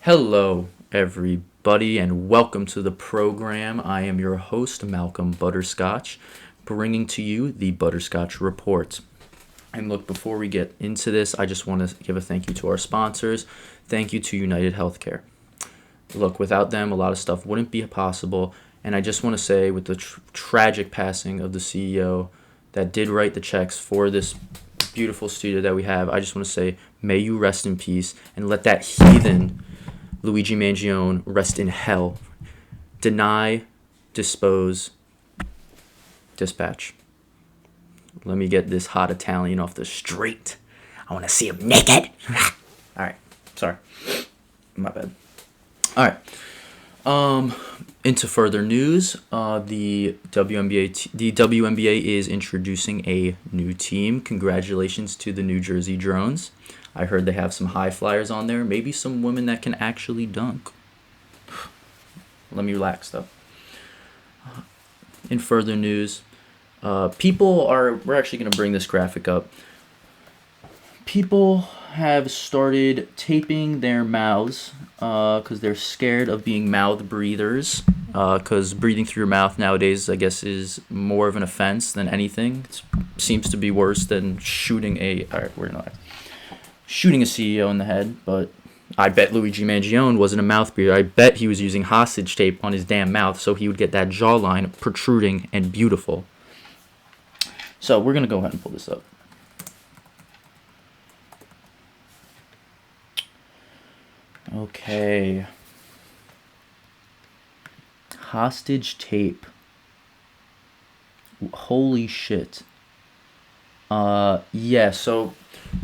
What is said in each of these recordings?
Hello, everybody, and welcome to the program. I am your host, Malcolm Butterscotch, bringing to you the Butterscotch Report. And look, before we get into this, I just want to give a thank you to our sponsors. Thank you to United Healthcare. Look, without them, a lot of stuff wouldn't be possible. And I just want to say, with the tragic passing of the CEO that did write the checks for this beautiful studio that we have, I just want to say, may you rest in peace and let that heathen Luigi Mangione rest in hell. Deny, dispose, dispatch. Let me get this hot Italian off the street. I want to see him naked. All right. Sorry. My bad. All right. Into further news, the WNBA is introducing a new team. Congratulations to the New Jersey Drones. I heard they have some high flyers on there. Maybe some women that can actually dunk. Let me relax, though. In further news, we're actually going to bring this graphic up. People have started taping their mouths because they're scared of being mouth breathers. Because breathing through your mouth nowadays, I guess, is more of an offense than anything. It seems to be worse than shooting a CEO in the head, but I bet Luigi Mangione wasn't a mouth breather. I bet he was using hostage tape on his damn mouth so he would get that jawline protruding and beautiful. So we're going to go ahead and pull this up. Okay. Hostage tape. Holy shit. Yeah, so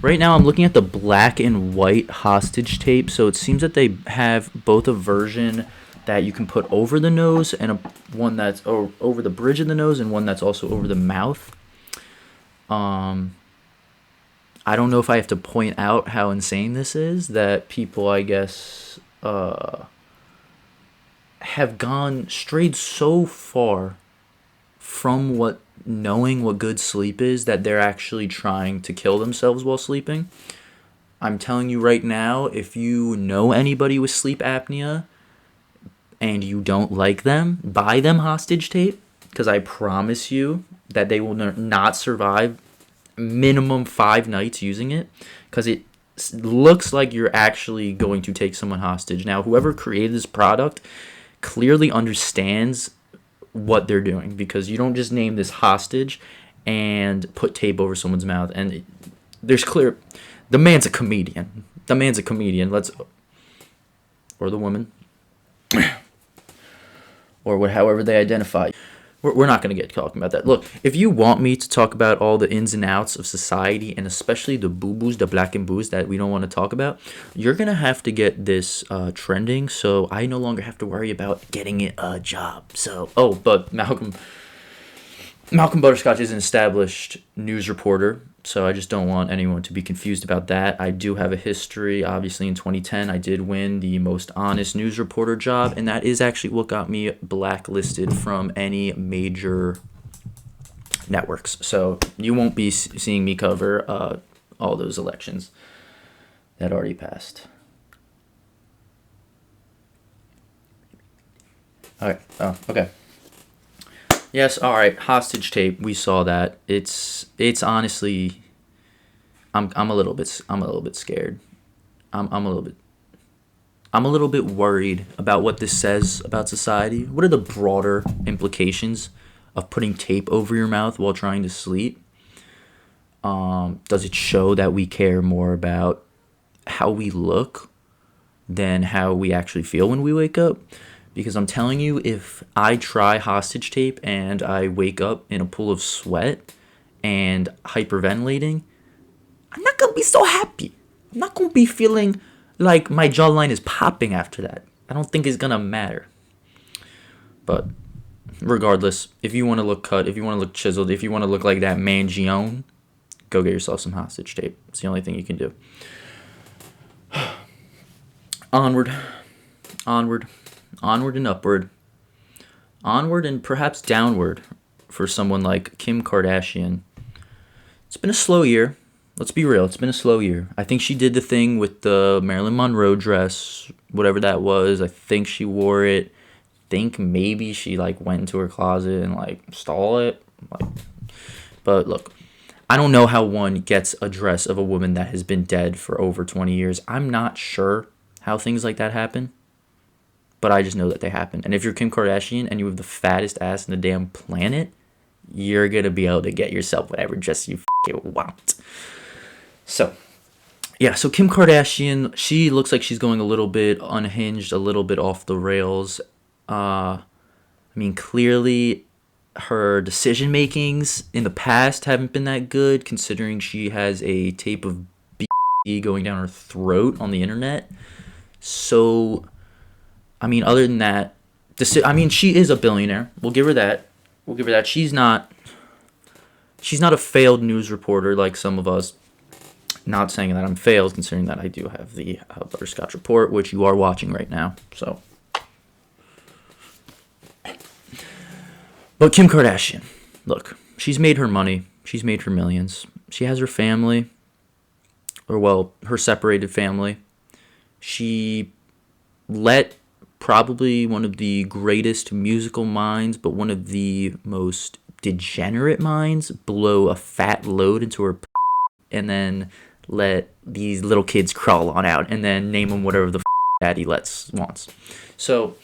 right now I'm looking at the black and white hostage tape. So it seems that they have both a version that you can put over the nose and one that's over the bridge of the nose and one that's also over the mouth. I don't know if I have to point out how insane this is, that people, I guess, have strayed so far from knowing what good sleep is that they're actually trying to kill themselves while sleeping. I'm telling you right now, if you know anybody with sleep apnea and you don't like them, buy them hostage tape, because I promise you that they will not survive minimum 5 nights using it, because it looks like you're actually going to take someone hostage. Now, whoever created this product clearly understands what they're doing, because you don't just name this hostage and put tape over someone's mouth. And the man's a comedian. Or the woman, or however they identify. We're not going to get talking about that. Look, if you want me to talk about all the ins and outs of society, and especially the boo-boos, the black and boos that we don't want to talk about, you're going to have to get this trending, so I no longer have to worry about getting it a job. So, but Malcolm Butterscotch is an established news reporter, so I just don't want anyone to be confused about that. I do have a history. Obviously, in 2010, I did win the most honest news reporter job, and that is actually what got me blacklisted from any major networks. So you won't be seeing me cover all those elections that already passed. All right. Oh, okay. Yes, all right. Hostage tape. We saw that. It's honestly, I'm a little bit scared. I'm a little bit worried about what this says about society. What are the broader implications of putting tape over your mouth while trying to sleep? Does it show that we care more about how we look than how we actually feel when we wake up? Because I'm telling you, if I try hostage tape and I wake up in a pool of sweat and hyperventilating, I'm not going to be so happy. I'm not going to be feeling like my jawline is popping after that. I don't think it's going to matter. But regardless, if you want to look cut, if you want to look chiseled, if you want to look like that Mangione, go get yourself some hostage tape. It's the only thing you can do. Onward and upward. Onward and perhaps downward for someone like Kim Kardashian. It's been a slow year. Let's be real. It's been a slow year. I think she did the thing with the Marilyn Monroe dress whatever that was. I think she wore it. Think maybe she like went into her closet and like stole it. Like, but look, I don't know how one gets a dress of a woman that has been dead for over 20 years. I'm not sure how things like that happen, but I just know that they happen. And if you're Kim Kardashian and you have the fattest ass in the damn planet, you're going to be able to get yourself whatever dress you want. So, yeah, so Kim Kardashian, she looks like she's going a little bit unhinged, a little bit off the rails. I mean, clearly her decision makings in the past haven't been that good, considering she has a tape of B going down her throat on the internet. So, I mean, other than that, she is a billionaire. We'll give her that. She's not a failed news reporter like some of us. Not saying that I'm failed, considering that I do have the Butterscotch report, which you are watching right now. So, but Kim Kardashian, look, she's made her money. She's made her millions. She has her family, or well, her separated family. She let probably one of the greatest musical minds, but one of the most degenerate minds, blow a fat load into her and then let these little kids crawl on out and then name them whatever the daddy wants. So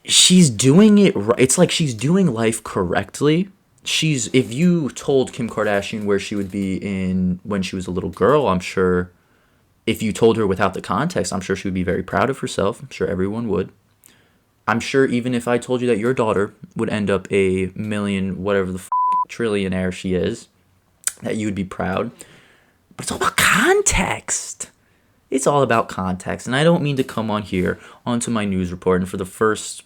she's doing it right. It's like she's doing life correctly. If you told Kim Kardashian where she would be when she was a little girl, I'm sure if you told her without the context, I'm sure she would be very proud of herself. I'm sure everyone would. I'm sure even if I told you that your daughter would end up a million, whatever the trillionaire she is, that you would be proud. But it's all about context. It's all about context. And I don't mean to come on here onto my news report and for the first,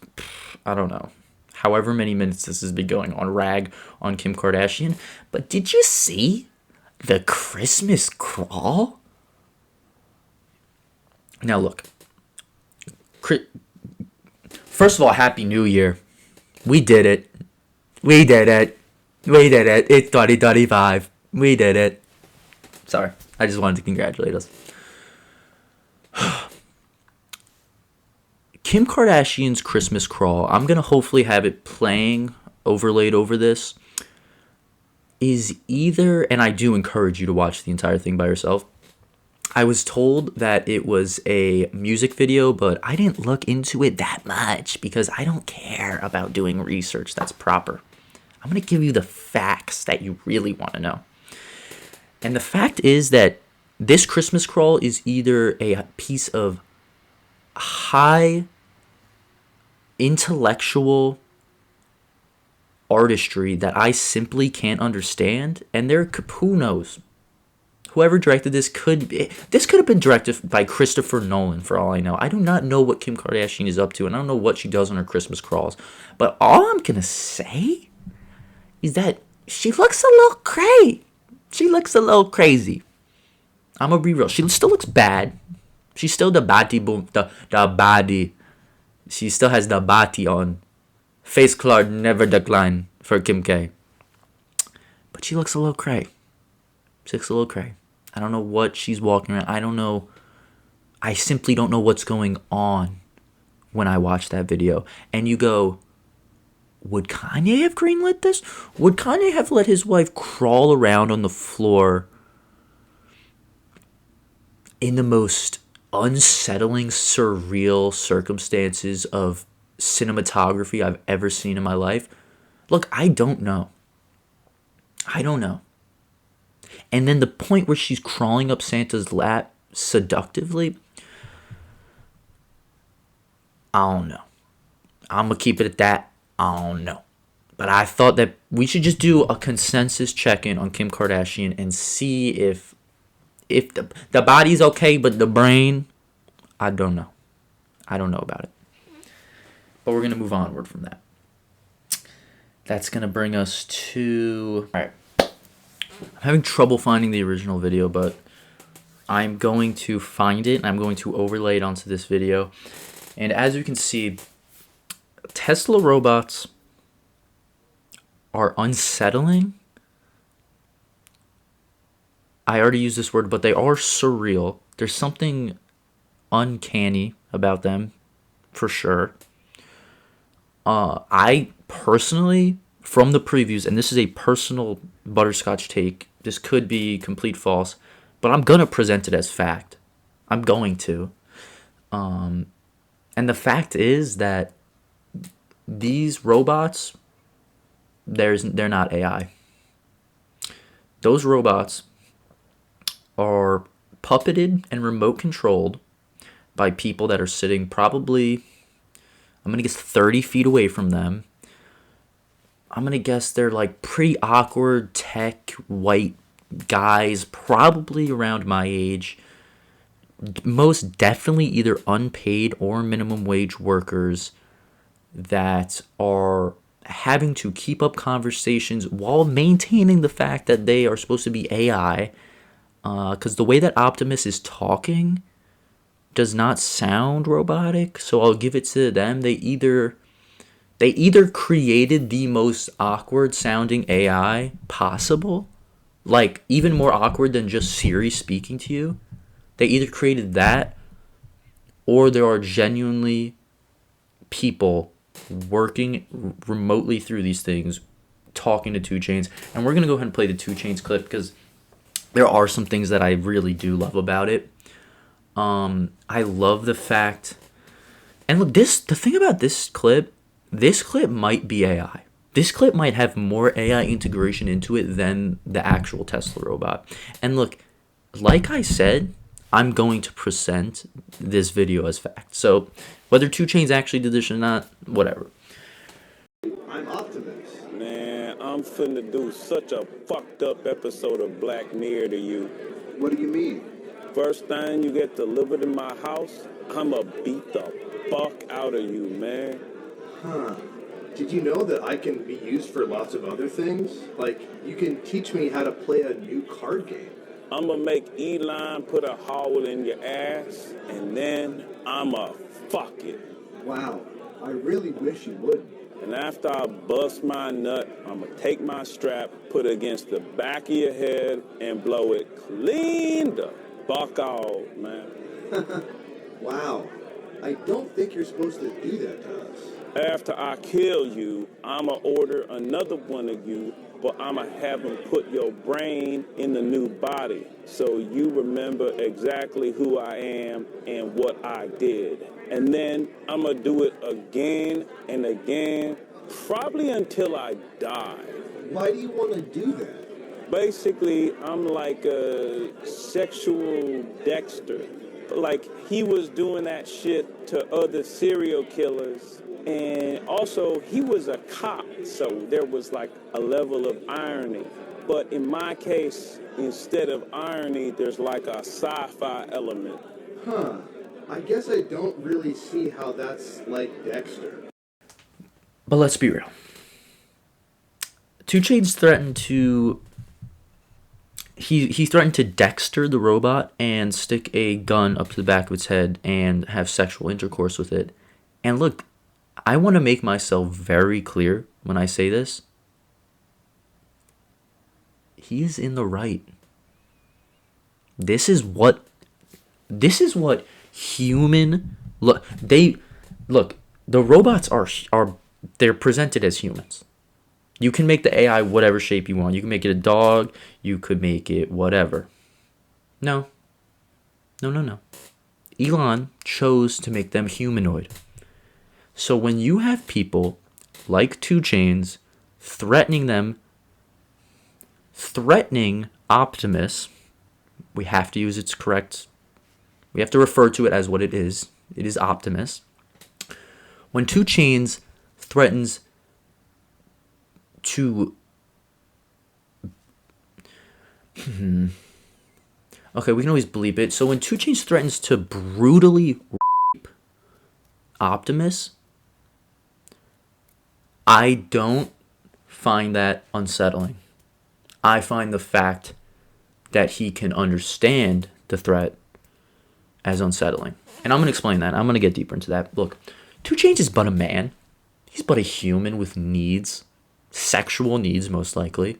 I don't know, however many minutes this has been going on, rag on Kim Kardashian. But did you see the Christmas crawl? Now look, first of all, Happy New Year. We did it. It's 2025. We did it. Sorry, I just wanted to congratulate us. Kim Kardashian's Christmas crawl, I'm going to hopefully have it playing, overlaid over this, is either, and I do encourage you to watch the entire thing by yourself. I was told that it was a music video, but I didn't look into it that much because I don't care about doing research that's proper. I'm going to give you the facts that you really want to know. And the fact is that this Christmas crawl is either a piece of high intellectual artistry that I simply can't understand, and who knows? Whoever directed this could have been directed by Christopher Nolan, for all I know. I do not know what Kim Kardashian is up to, and I don't know what she does on her Christmas crawls. But all I'm going to say is that she looks a little crazy. I'm going to be real. She still looks bad. She's still the body. She still has the body on. Face card never decline for Kim K. But she looks a little cray. I don't know what she's walking around. I don't know. I simply don't know what's going on when I watch that video. And you go, would Kanye have greenlit this? Would Kanye have let his wife crawl around on the floor in the most unsettling, surreal circumstances of cinematography I've ever seen in my life? Look, I don't know. And then the point where she's crawling up Santa's lap seductively, I don't know. I'm going to keep it at that. I don't know. But I thought that we should just do a consensus check-in on Kim Kardashian and see if the body's okay, but the brain, I don't know. I don't know about it. But we're going to move onward from that. That's going to bring us to... All right. I'm having trouble finding the original video, but I'm going to find it, and I'm going to overlay it onto this video. And as you can see, Tesla robots are unsettling. I already used this word, but they are surreal. There's something uncanny about them, for sure. I personally, from the previews, and this is a personal Butterscotch take, this could be complete false, but I'm going to present it as fact. I'm going to. And the fact is that these robots, they're not AI. Those robots are puppeted and remote controlled by people that are sitting probably, I'm going to guess 30 feet away from them. I'm going to guess they're like pretty awkward tech white guys, probably around my age. Most definitely either unpaid or minimum wage workers that are having to keep up conversations while maintaining the fact that they are supposed to be AI. Because the way that Optimus is talking does not sound robotic, so I'll give it to them. They either created the most awkward sounding AI possible, like even more awkward than just Siri speaking to you. They either created that, or there are genuinely people working remotely through these things, talking to 2 Chainz. And we're going to go ahead and play the 2 Chainz clip because there are some things that I really do love about it. I love the fact, and look, the thing about this clip might be AI. This clip might have more AI integration into it than the actual Tesla robot. And look, like I said, I'm going to present this video as fact. So whether 2 Chainz actually did this or not, whatever. I'm Optimus. Man, I'm finna do such a fucked up episode of Black Mirror to you. What do you mean? First thing you get delivered in my house, I'ma beat the fuck out of you, man. Huh. Did you know that I can be used for lots of other things? Like, you can teach me how to play a new card game. I'ma make Elon put a hole in your ass, and then I'ma fuck it. Wow. I really wish you wouldn't. And after I bust my nut, I'ma take my strap, put it against the back of your head, and blow it clean the fuck out, man. Wow. I don't think you're supposed to do that to us. After I kill you, I'ma order another one of you, but I'ma have them put your brain in the new body so you remember exactly who I am and what I did. And then I'ma do it again and again, probably until I die. Why do you want to do that? Basically, I'm like a sexual Dexter. Like, he was doing that shit to other serial killers. And also, he was a cop, so there was like a level of irony. But in my case, instead of irony, there's like a sci-fi element. Huh. I guess I don't really see how that's like Dexter. But let's be real. 2 Chainz threatened to... He threatened to Dexter the robot and stick a gun up to the back of its head and have sexual intercourse with it. And look, I want to make myself very clear when I say this. He is in the right. This is what human look. The robots are they're presented as humans. You can make the AI whatever shape you want. You can make it a dog. You could make it whatever. No. Elon chose to make them humanoid. So when you have people like 2 Chainz threatening Optimus, we have to use its correct, we have to refer to it as what it is. It is Optimus. When 2 Chainz threatens to... Okay, we can always bleep it. So when 2 Chainz threatens to brutally rape Optimus, I don't find that unsettling. I find the fact that he can understand the threat as unsettling. And I'm going to explain that. I'm going to get deeper into that. Look, 2 Chainz is but a man. He's but a human with needs. Sexual needs, most likely.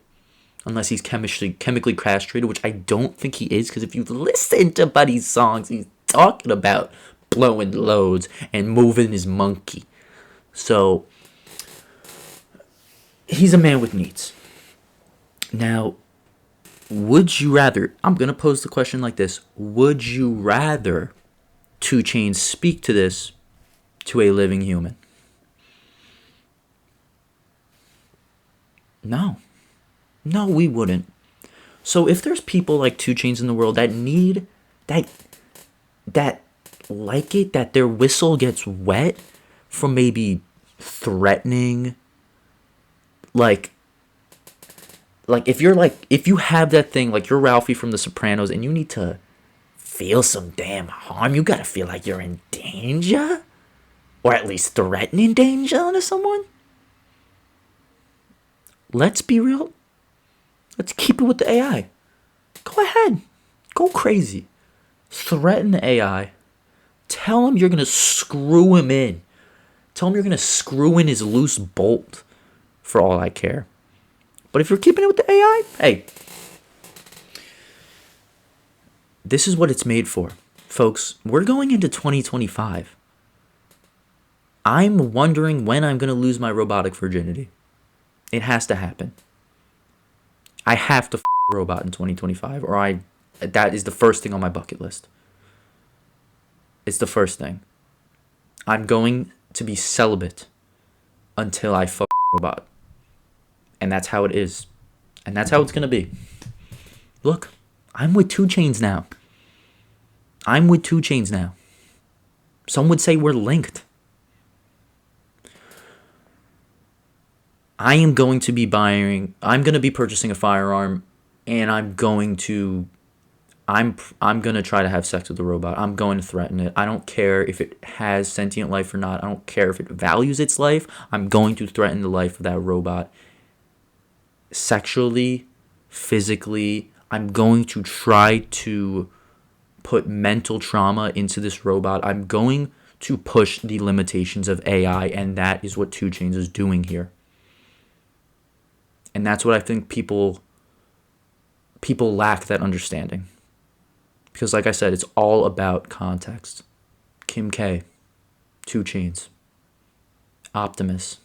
Unless he's chemically castrated, which I don't think he is, because if you listen to Buddy's songs, he's talking about blowing loads and moving his monkey. So he's a man with needs. Now, would you rather, I'm going to pose the question like this. Would you rather 2 Chainz speak to this to a living human? No. No, we wouldn't. So if there's people like 2 Chainz in the world that need, that like it, that their whistle gets wet from maybe threatening, like if you have that thing, like you're Ralphie from The Sopranos and you need to feel some damn harm, you gotta feel like you're in danger, or at least threatening danger to someone. Let's be real. Let's keep it with the AI. Go ahead. Go crazy. Threaten the AI. Tell him you're gonna screw him in. Tell him you're gonna screw in his loose bolt, for all I care. But if you're keeping it with the AI, hey, this is what it's made for. Folks, we're going into 2025. I'm wondering when I'm going to lose my robotic virginity. It has to happen. I have to a robot in 2025, or that is the first thing on my bucket list. It's the first thing. I'm going to be celibate until I a robot. And that's how it is. And that's how it's going to be. Look, I'm with 2 Chainz now. Some would say we're linked. I'm going to be purchasing a firearm, and I'm going to try to have sex with the robot. I'm going to threaten it. I don't care if it has sentient life or not. I don't care if it values its life. I'm going to threaten the life of that robot. Sexually, physically, I'm going to try to put mental trauma into this robot. I'm going to push the limitations of AI, and that is what 2 Chainz is doing here. And that's what I think people lack that understanding. Because like I said, it's all about context. Kim K, 2 Chainz, Optimus.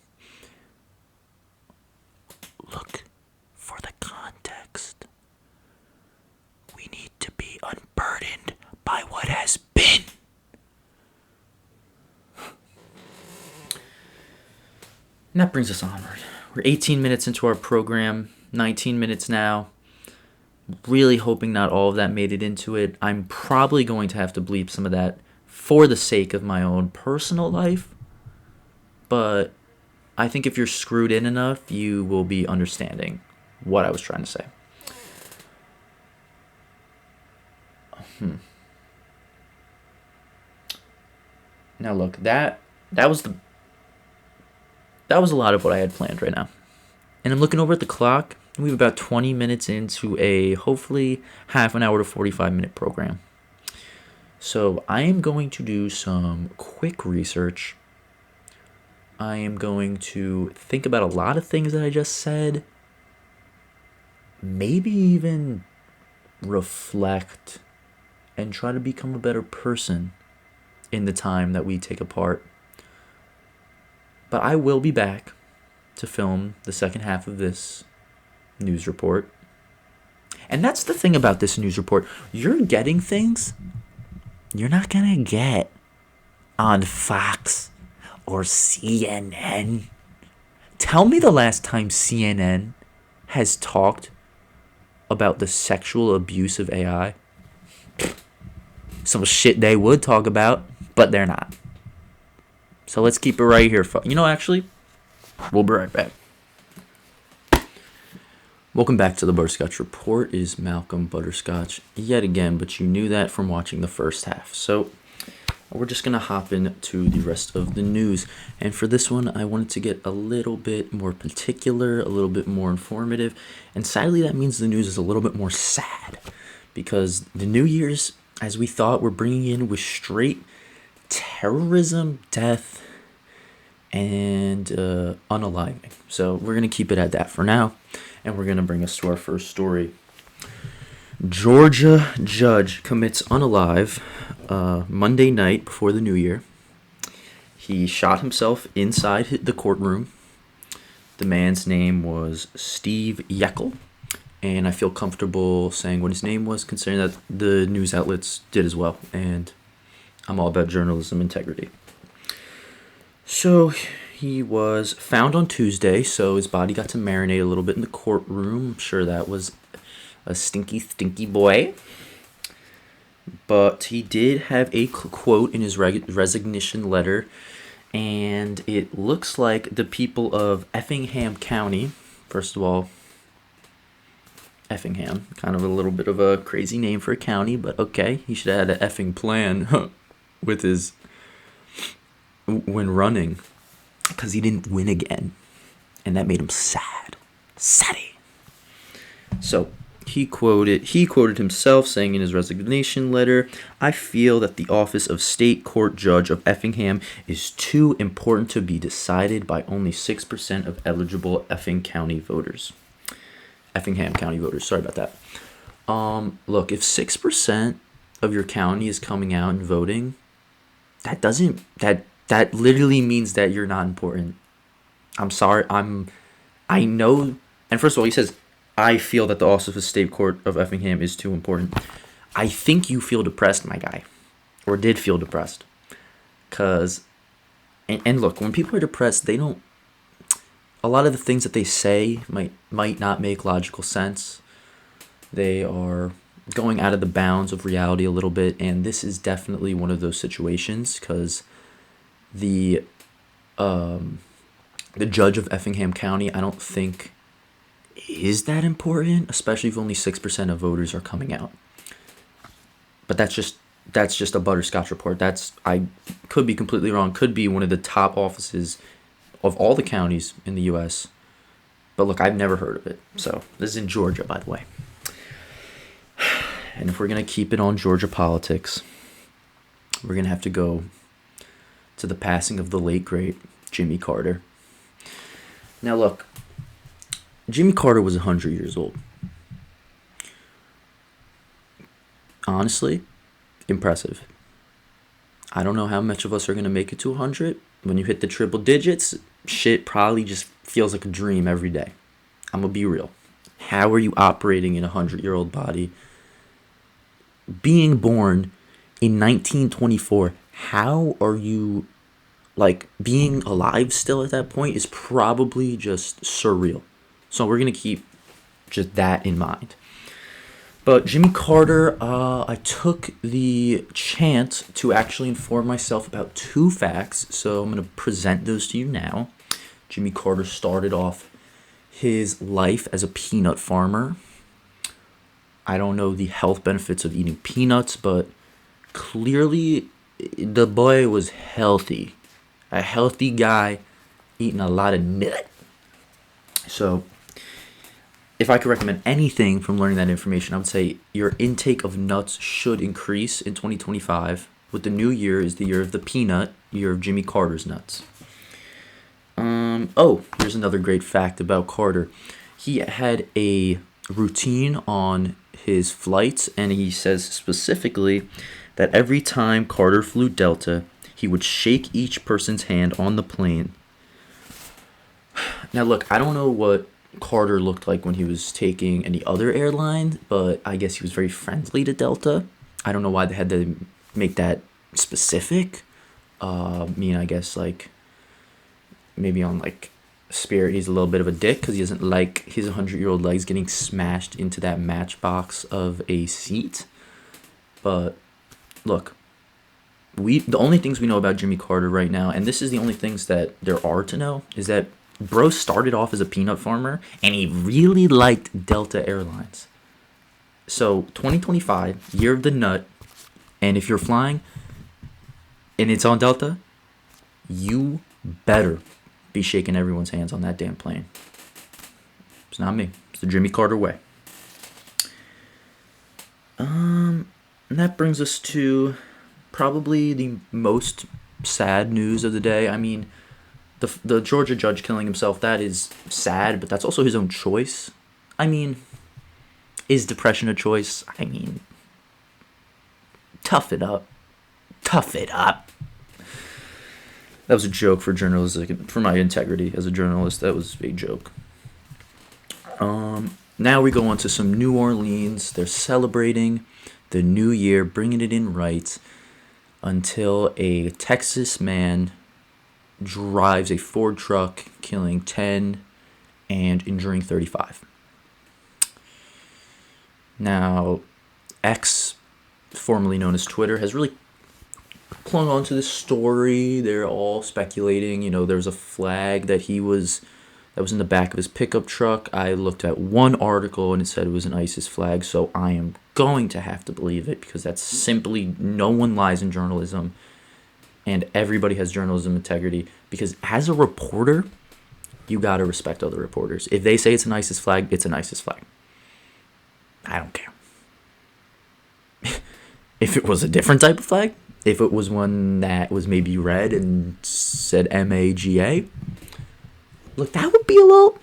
Look for the context. We need to be unburdened by what has been. And that brings us onward. We're 18 minutes into our program, 19 minutes now. Really hoping not all of that made it into it. I'm probably going to have to bleep some of that for the sake of my own personal life. But I think if you're screwed in enough, you will be understanding what I was trying to say. Now look, that was a lot of what I had planned right now. And I'm looking over at the clock. We have about 20 minutes into a hopefully half an hour to 45-minute program. So I am going to do some quick research. I am going to think about a lot of things that I just said. Maybe even reflect and try to become a better person in the time that we take apart. But I will be back to film the second half of this news report. And that's the thing about this news report. You're getting things you're not going to get on Fox or CNN. Tell me the last time CNN has talked about the sexual abuse of AI. Some shit they would talk about, but they're not. So let's keep it right here. Actually, we'll be right back. Welcome back to the Butterscotch Report. It is Malcolm Butterscotch yet again, but you knew that from watching the first half. So we're just going to hop into the rest of the news. And for this one, I wanted to get a little bit more particular, a little bit more informative. And sadly, that means the news is a little bit more sad. Because the New Year's, as we thought, we're bringing in with straight terrorism, death, and unaliving. So we're going to keep it at that for now. And we're going to bring us to our first story. Georgia judge commits unalive Monday night before the new year. He shot himself inside the courtroom. The man's name was Steve Yeckel, and I feel comfortable saying what his name was, considering that the news outlets did as well, and I'm all about journalism integrity. So he was found on Tuesday, so his body got to marinate a little bit in the courtroom. I'm sure that was a stinky, stinky boy. But he did have a quote in his resignation letter, and it looks like the people of Effingham County, first of all, Effingham, kind of a little bit of a crazy name for a county, but okay, he should have had an effing plan with his, when running, because he didn't win again, and that made him sad. Saddy. So, he quoted himself saying in his resignation letter, "I feel that the office of State Court Judge of Effingham is too important to be decided by only 6% of eligible Effingham County voters." Sorry about that. Look, if 6% of your county is coming out and voting, that literally means that you're not important. I'm sorry. I know. And first of all, he says, "I feel that the office of State Court of Effingham is too important." I think you feel depressed, my guy, or did feel depressed, and look, when people are depressed, they don't. A lot of the things that they say might not make logical sense. They are going out of the bounds of reality a little bit, and this is definitely one of those situations because the judge of Effingham County, I don't think is that important, especially if only 6% of voters are coming out. But that's just a Butterscotch report. I could be completely wrong. Could be one of the top offices of all the counties in the U.S. But look, I've never heard of it. So this is in Georgia, by the way. And if we're gonna keep it on Georgia politics, we're gonna have to go to the passing of the late great Jimmy Carter. Now look, Jimmy Carter was 100 years old. Honestly, impressive. I don't know how much of us are going to make it to 100. When you hit the triple digits, shit probably just feels like a dream every day. I'm going to be real. How are you operating in a 100-year-old body? Being born in 1924, how are you, being alive still at that point is probably just surreal. So we're going to keep just that in mind. But Jimmy Carter, I took the chance to actually inform myself about 2 facts, so I'm going to present those to you now. Jimmy Carter started off his life as a peanut farmer. I don't know the health benefits of eating peanuts, but clearly the boy was healthy. A healthy guy eating a lot of nut. So if I could recommend anything from learning that information, I would say your intake of nuts should increase in 2025. With the new year is the year of the peanut, year of Jimmy Carter's nuts. Here's another great fact about Carter. He had a routine on his flights, and he says specifically that every time Carter flew Delta, he would shake each person's hand on the plane. Now look, I don't know what Carter looked like when he was taking any other airline, but I guess he was very friendly to Delta. I don't know why they had to make that specific. I guess maybe on Spirit he's a little bit of a dick because he doesn't like his 100-year-old legs getting smashed into that matchbox of a seat. But look, the only things we know about Jimmy Carter right now, and this is the only things that there are to know, is that bro started off as a peanut farmer, and he really liked Delta Airlines. So, 2025, year of the nut, and if you're flying, and it's on Delta, you better be shaking everyone's hands on that damn plane. It's not me. It's the Jimmy Carter way. And that brings us to probably the most sad news of the day. I mean, the Georgia judge killing himself, that is sad, but that's also his own choice. I mean, Is depression a choice? I mean, tough it up. Tough it up. That was a joke for journalism, for my integrity as a journalist. That was a joke. Now we go on to some New Orleans. They're celebrating the new year, bringing it in right, until a Texas man drives a Ford truck, killing 10 and injuring 35. Now, X, formerly known as Twitter, has really clung on to this story. They're all speculating. There's a flag that was in the back of his pickup truck. I looked at one article and it said it was an ISIS flag, so I am going to have to believe it, because that's simply, no one lies in journalism, and everybody has journalism integrity, because as a reporter, you got to respect other reporters. If they say it's an ISIS flag, it's an ISIS flag. I don't care. If it was a different type of flag, if it was one that was maybe red and said MAGA, look, that would be a little,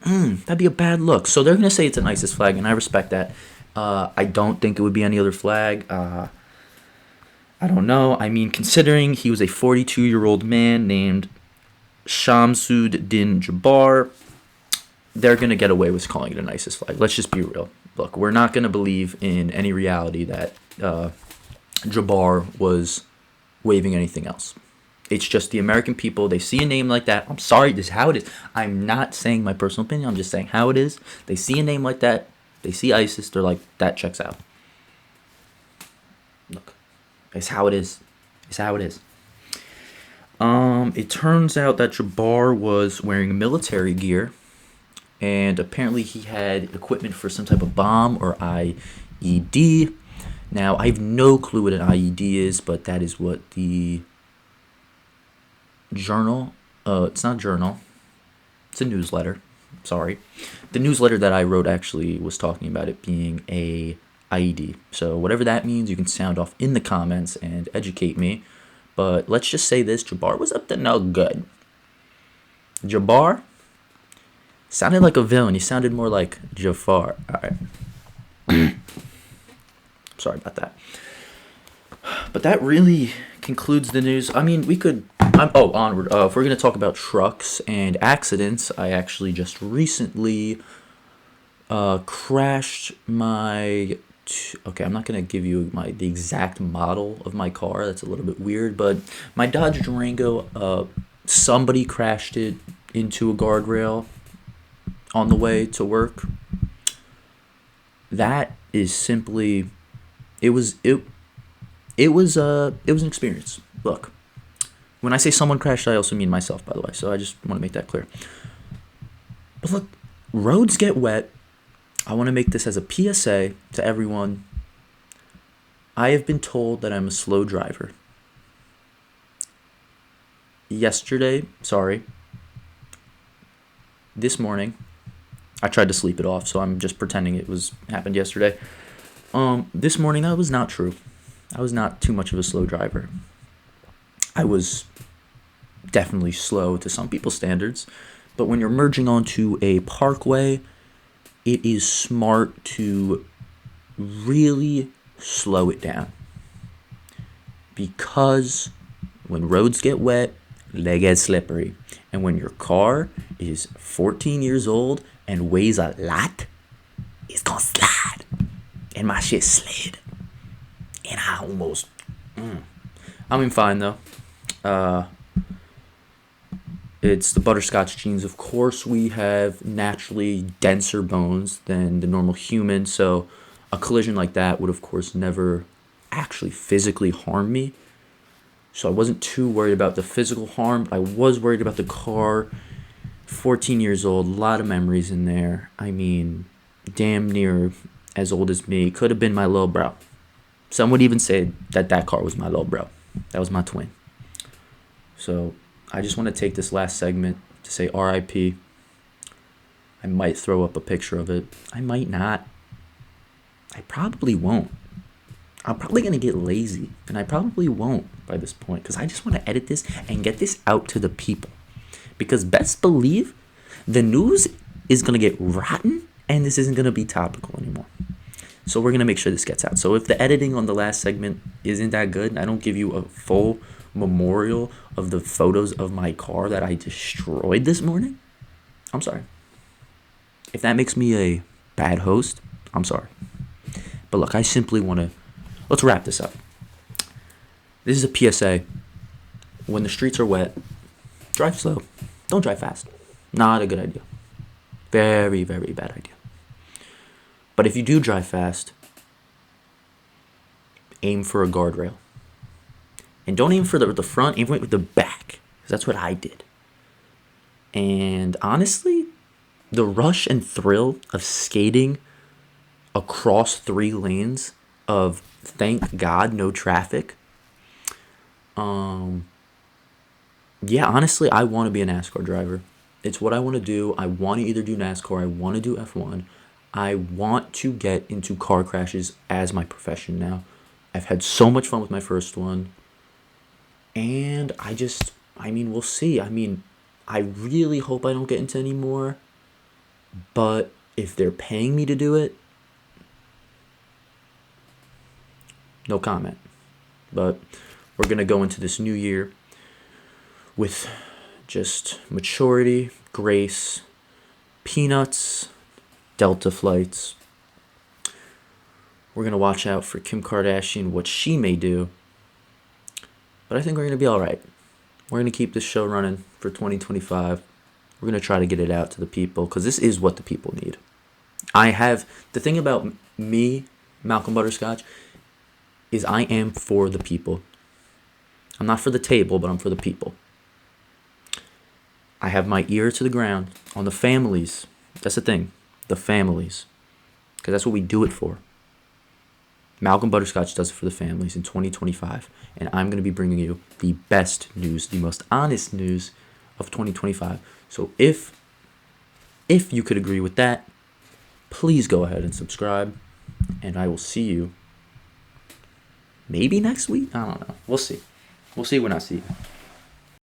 that'd be a bad look. So they're going to say it's an ISIS flag, and I respect that. I don't think it would be any other flag. I don't know. I mean, considering he was a 42-year-old man named Shamsud Din Jabbar, they're going to get away with calling it an ISIS flag. Let's just be real. Look, we're not going to believe in any reality that Jabbar was waving anything else. It's just the American people. They see a name like that. I'm sorry, this is how it is. I'm not saying my personal opinion. I'm just saying how it is. They see a name like that. They see ISIS. They're like, that checks out. Look, it's how it is. It's how it is. It turns out that Jabbar was wearing military gear, and apparently he had equipment for some type of bomb or IED. Now, I have no clue what an IED is, but that is what the journal, it's not a journal, it's a newsletter, sorry. The newsletter that I wrote actually was talking about it being a IED. So whatever that means, you can sound off in the comments and educate me. But let's just say this, Jabbar was up to no good. Jabbar sounded like a villain. He sounded more like Jafar. Alright. Sorry about that. But that really concludes the news. I mean, we could... onward. If we're going to talk about trucks and accidents, I actually just recently crashed my... Okay, I'm not going to give you the exact model of my car. That's a little bit weird. But my Dodge Durango, somebody crashed it into a guardrail on the way to work. That is simply... It was an experience. Look, when I say someone crashed, I also mean myself, by the way. So I just want to make that clear. But look, roads get wet. I want to make this as a PSA to everyone. I have been told that I'm a slow driver. This morning, I tried to sleep it off, so I'm just pretending it happened yesterday. This morning, that was not true. I was not too much of a slow driver. I was definitely slow to some people's standards, but when you're merging onto a parkway, it is smart to really slow it down. Because when roads get wet, they get slippery. And when your car is 14 years old and weighs a lot, it's gonna slide. And my shit slid. And I almost... I'm fine, though. It's the Butterscotch genes. Of course, we have naturally denser bones than the normal human, so a collision like that would, of course, never actually physically harm me. So I wasn't too worried about the physical harm, but I was worried about the car. 14 years old, a lot of memories in there. I mean, damn near as old as me. Could have been my little bro. Some would even say that car was my little bro. That was my twin. So I just want to take this last segment to say RIP. I might throw up a picture of it. I might not. I probably won't. I'm probably going to get lazy, and I probably won't by this point, because I just want to edit this and get this out to the people. Because best believe the news is going to get rotten, and this isn't going to be topical anymore. So we're going to make sure this gets out. So if the editing on the last segment isn't that good, I don't give you a full memorial of the photos of my car that I destroyed this morning, I'm sorry. If that makes me a bad host, I'm sorry. But look, I simply want to... Let's wrap this up. This is a PSA. When the streets are wet, drive slow. Don't drive fast. Not a good idea. Very, very bad idea. But if you do drive fast, aim for a guardrail. And don't aim for the front, aim for the back. Because that's what I did. And honestly, the rush and thrill of skating across 3 lanes of, thank God, no traffic. Yeah, honestly, I want to be a NASCAR driver. It's what I want to do. I want to either do NASCAR, I want to do F1. I want to get into car crashes as my profession now. I've had so much fun with my first one. And we'll see. I really hope I don't get into any more. But if they're paying me to do it, no comment. But we're going to go into this new year with just maturity, grace, peanuts, Delta flights. We're going to watch out for Kim Kardashian, what she may do. But I think we're going to be all right. We're going to keep this show running for 2025. We're going to try to get it out to the people because this is what the people need. The thing about me, Malcolm Butterscotch, is I am for the people. I'm not for the table, but I'm for the people. I have my ear to the ground on the families. That's the thing. The families. Because that's what we do it for. Malcolm Butterscotch does it for the families in 2025. And I'm going to be bringing you the best news, the most honest news of 2025. So if you could agree with that, please go ahead and subscribe. And I will see you maybe next week. I don't know. We'll see. We'll see when I see you.